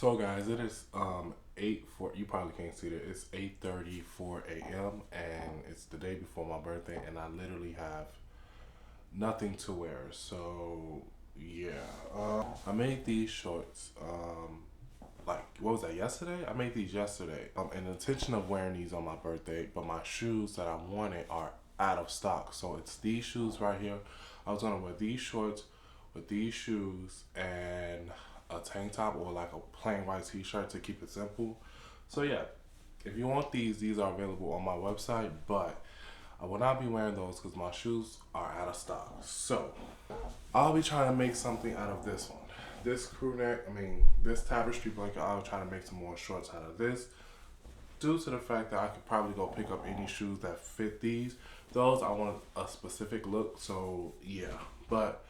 So guys, it is 8:4. You probably can't see that. It's 8:34 a.m. and it's the day before my birthday, and I literally have nothing to wear. So yeah, I made these shorts. Like what was that? Yesterday? I made these yesterday. And the intention of wearing these on my birthday, but my shoes that I wanted are out of stock. So it's these shoes right here. I was gonna wear these shorts with these shoes and a tank top or like a plain white t-shirt to keep it simple. So yeah, if you want these are available on my website, but I will not be wearing those because my shoes are out of stock. So I'll be trying to make something out of this one. This crew neck, this tapestry blanket, I'll try to make some more shorts out of this. Due to the fact that I could probably go pick up any shoes that fit these. Those I want a specific look, so yeah. But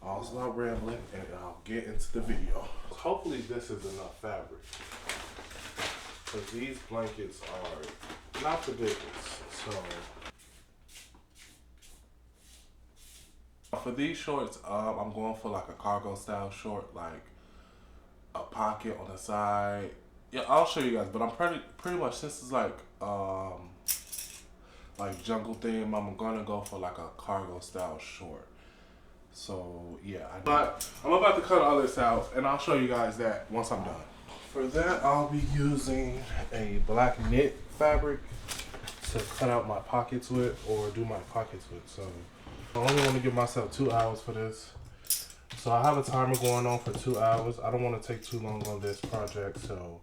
I'll stop rambling and I'll get into the video. Hopefully this is enough fabric. Because these blankets are not the biggest. So for these shorts, I'm going for like a cargo style short, like a pocket on the side. Yeah, I'll show you guys, but I'm pretty much, since it's like jungle theme, I'm gonna go for like a cargo style short. So yeah, but I'm about to cut all this out and I'll show you guys that once I'm done. For that, I'll be using a black knit fabric to cut out my pockets with or do my pockets with. So I only want to give myself 2 hours for this. So I have a timer going on for 2 hours. I don't want to take too long on this project, so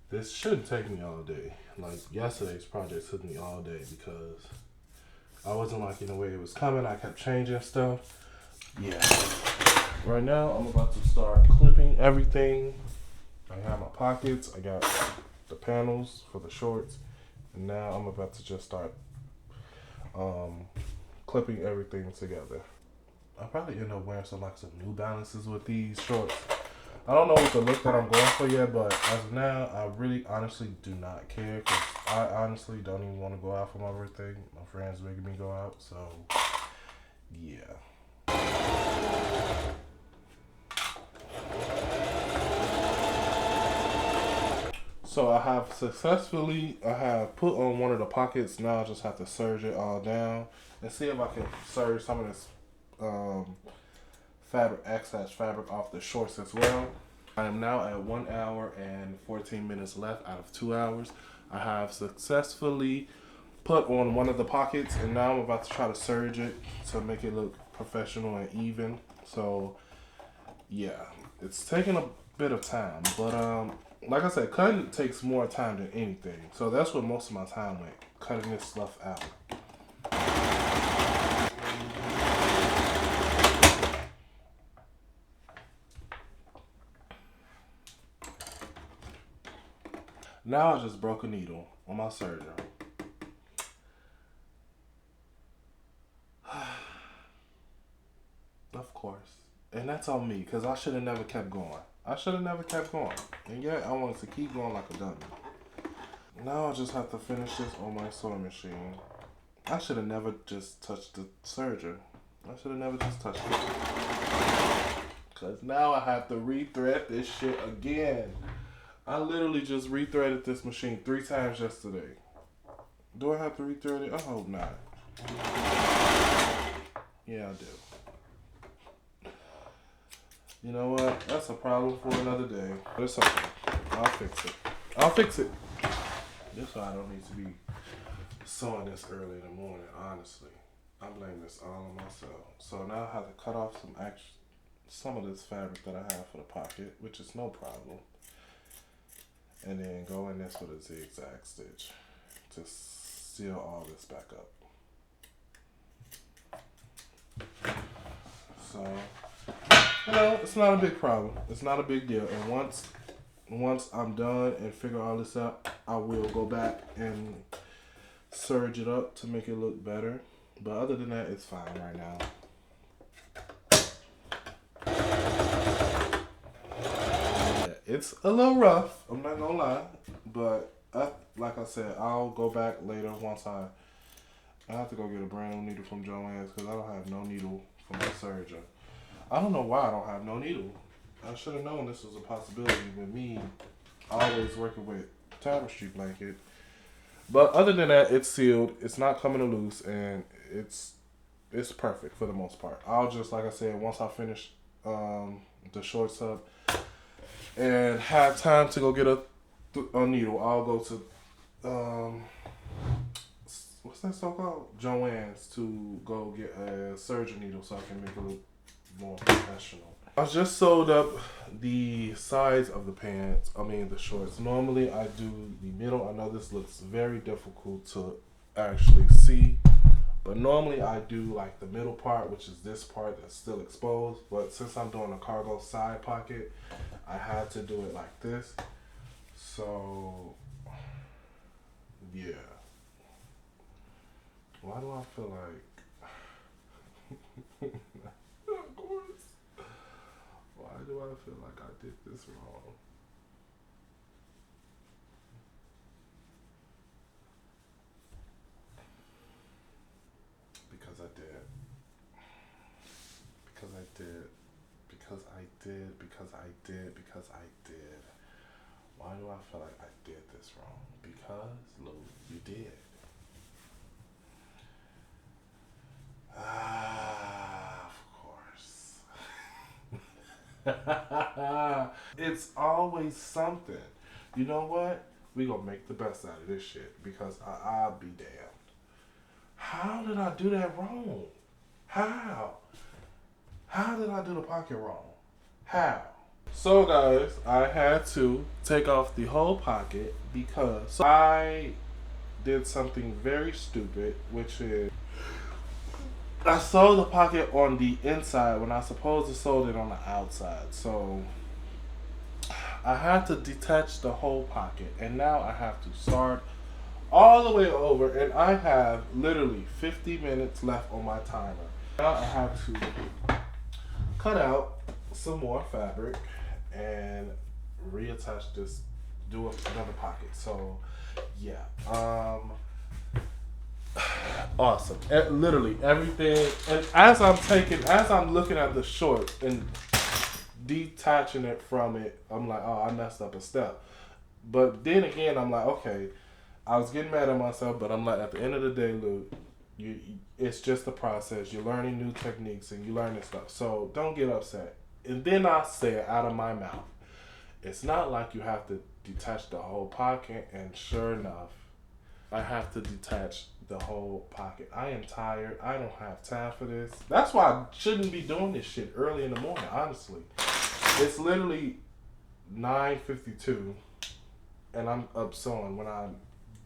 this shouldn't take me all day. Like yesterday's project took me all day because I wasn't liking the way it was coming. I kept changing stuff. Yeah. Right now, I'm about to start clipping everything. I have my pockets. I got the panels for the shorts. And now I'm about to just start clipping everything together. I'll probably end up wearing some New Balances with these shorts. I don't know what the look that I'm going for yet, but as of now, I really honestly do not care because I honestly don't even want to go out for my birthday. My friends making me go out, so yeah. So I have put on one of the pockets. Now I just have to serge it all down and see if I can serge some of this excess fabric off the shorts as well. I am now at 1 hour and 14 minutes left out of 2 hours. I have successfully put on one of the pockets and now I'm about to try to serge it to make it look professional and even. So yeah, it's taking a bit of time, but like I said, cutting takes more time than anything. So that's what most of my time went, cutting this stuff out. Now I just broke a needle on my Serger. Of course. And that's on me, because I should have never kept going. And yet I wanted to keep going like a dummy. Now I just have to finish this on my sewing machine. I should have never just touched the Serger. I should have never just touched it. Because now I have to rethread this shit again. I literally just rethreaded this machine 3 times yesterday. Do I have to rethread it? I hope not. Yeah, I do. You know what? That's a problem for another day. But it's okay. I'll fix it. That's why I don't need to be sewing this early in the morning, honestly. I blame this all on myself. So now I have to cut off some of this fabric that I have for the pocket, which is no problem. And then go in this with a zigzag stitch to seal all this back up. So, it's not a big problem. It's not a big deal. And once I'm done and figure all this out, I will go back and serge it up to make it look better. But other than that, it's fine right now. It's a little rough, I'm not gonna lie, but like I said, I'll go back later once I have to go get a brand new needle from Joann's because I don't have no needle for my Serger. I don't know why I don't have no needle. I should have known this was a possibility with me always working with tapestry blanket. But other than that, it's sealed. It's not coming loose, and it's perfect for the most part. I'll just, like I said, once I finish the shorts up and have time to go get a needle, I'll go to what's that so called? Joann's to go get a Serger needle so I can make it look more professional. I just sewed up the sides of the pants, the shorts. Normally I do the middle. I know this looks very difficult to actually see, but normally I do like the middle part, which is this part that's still exposed. But since I'm doing a cargo side pocket, I had to do it like this. So, yeah. Why do I feel like... Of course. Why do I feel like I did this wrong? Because I did. Because I did. Because I did. Because I did. Because I did. Why do I feel like I did this wrong? Because, Lou, you did. Of course. It's always something. You know what? We gonna make the best out of this shit because I'll be damned. How did I do that wrong? How? How did I do the pocket wrong? How? So guys, I had to take off the whole pocket because I did something very stupid, which is I sewed the pocket on the inside when I supposed to sew it on the outside. So I had to detach the whole pocket, and now I have to start all the way over, and I have literally 50 minutes left on my timer. Now I have to cut out some more fabric and reattach this, do another pocket. So yeah, awesome. Literally everything. And as I'm looking at the short and detaching it from it, I'm like, oh, I messed up a step. But then again, I'm like, okay, I was getting mad at myself, but I'm like, at the end of the day, Luke, it's just a process. You're learning new techniques and you're learning stuff. So don't get upset. And then I say it out of my mouth. It's not like you have to detach the whole pocket, and sure enough, I have to detach the whole pocket. I am tired. I don't have time for this. That's why I shouldn't be doing this shit early in the morning, honestly. It's literally 9:52 and I'm up sewing when I'm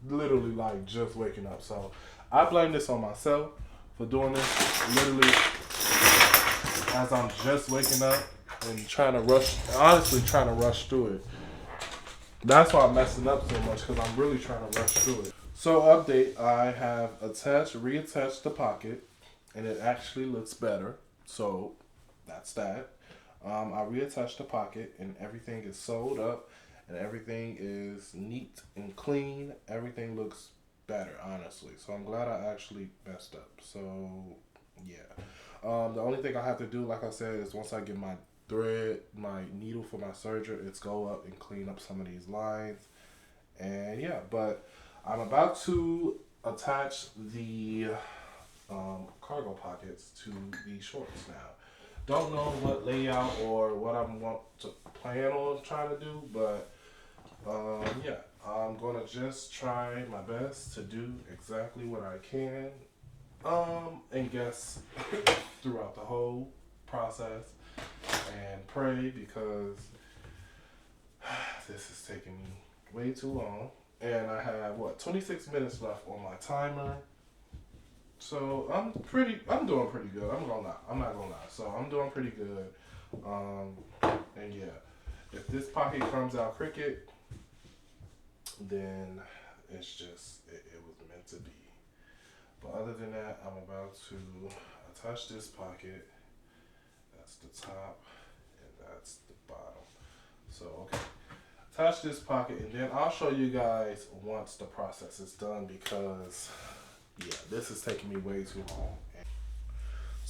literally like just waking up. So I blame this on myself for doing this literally as I'm just waking up and trying to rush through it. That's why I'm messing up so much, because I'm really trying to rush through it. So update, I have reattached the pocket, and it actually looks better. So that's that. I reattached the pocket, and everything is sewed up, and everything is neat and clean. Everything looks better, honestly. So I'm glad I actually messed up. So yeah. The only thing I have to do, like I said, is once I get my needle for my Serger, it's go up and clean up some of these lines. And yeah, but I'm about to attach the cargo pockets to the shorts now. Don't know what layout or what I want to plan on trying to do, but yeah, I'm gonna just try my best to do exactly what I can, and guess throughout the whole process, and pray, because this is taking me way too long, and I have 26 minutes left on my timer. So I'm doing pretty good. I'm not gonna lie. So I'm doing pretty good. And yeah, if this pocket comes out crooked, then it's just it was meant to be. But other than that, I'm about to attach this pocket. That's the top, and that's the bottom. So okay, attach this pocket, and then I'll show you guys once the process is done, because yeah, this is taking me way too long.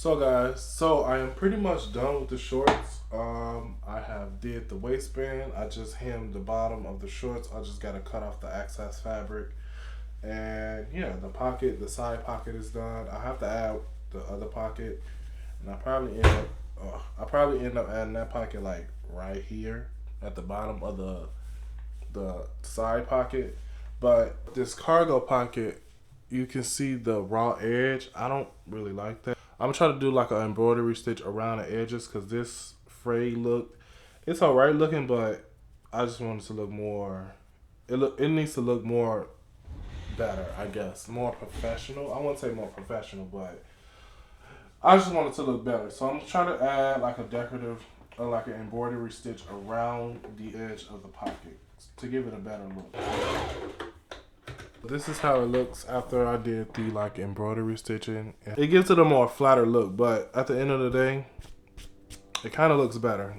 So guys, so I am pretty much done with the shorts. I have did the waistband. I just hemmed the bottom of the shorts. I just gotta cut off the excess fabric. And yeah, the pocket, the side pocket is done. I have to add the other pocket, and I probably end up adding that pocket like right here at the bottom of the side pocket. But this cargo pocket, you can see the raw edge. I don't really like that. I'm trying to do like an embroidery stitch around the edges because this frayed look, it's alright looking, but I just want it to look more. It needs to look more better, I guess, more professional. I wouldn't say more professional, but I just want it to look better. So I'm trying to add like a decorative, or like an embroidery stitch around the edge of the pocket to give it a better look. This is how it looks after I did the like embroidery stitching. It gives it a more flatter look, but at the end of the day, it kind of looks better.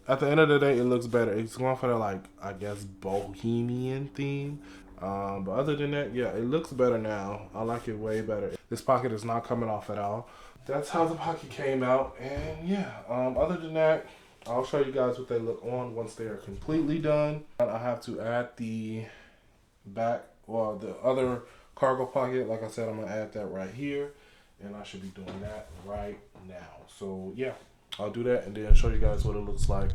At the end of the day, it looks better. It's going for the like, I guess, bohemian theme. But other than that, yeah, it looks better now. I like it way better. This pocket is not coming off at all. That's how the pocket came out. And yeah, other than that, I'll show you guys what they look on once they are completely done. I have to add the back, well, the other cargo pocket. Like I said, I'm gonna add that right here, and I should be doing that right now. So yeah, I'll do that and then show you guys what it looks like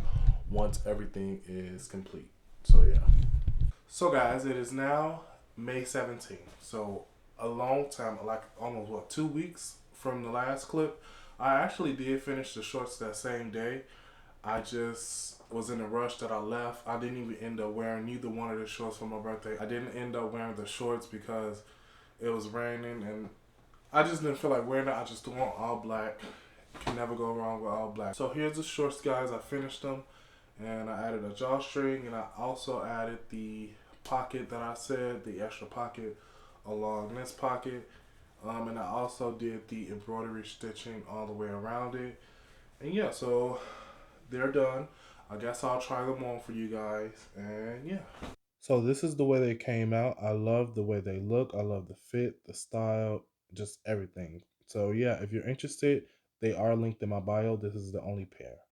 once everything is complete. So yeah. So guys, it is now May 17th. So a long time, like almost what, 2 weeks from the last clip. I actually did finish the shorts that same day. I just was in a rush that I left. I didn't even end up wearing neither one of the shorts for my birthday. I didn't end up wearing the shorts because it was raining and I just didn't feel like wearing it. I just threw on all black. Can never go wrong with all black. So here's the shorts, guys. I finished them and I added a drawstring and I also added the pocket that I said, the extra pocket along this pocket. And I also did the embroidery stitching all the way around it. And yeah, so they're done. I guess I'll try them on for you guys. And yeah. So this is the way they came out. I love the way they look. I love the fit, the style, just everything. So yeah, if you're interested, they are linked in my bio. This is the only pair.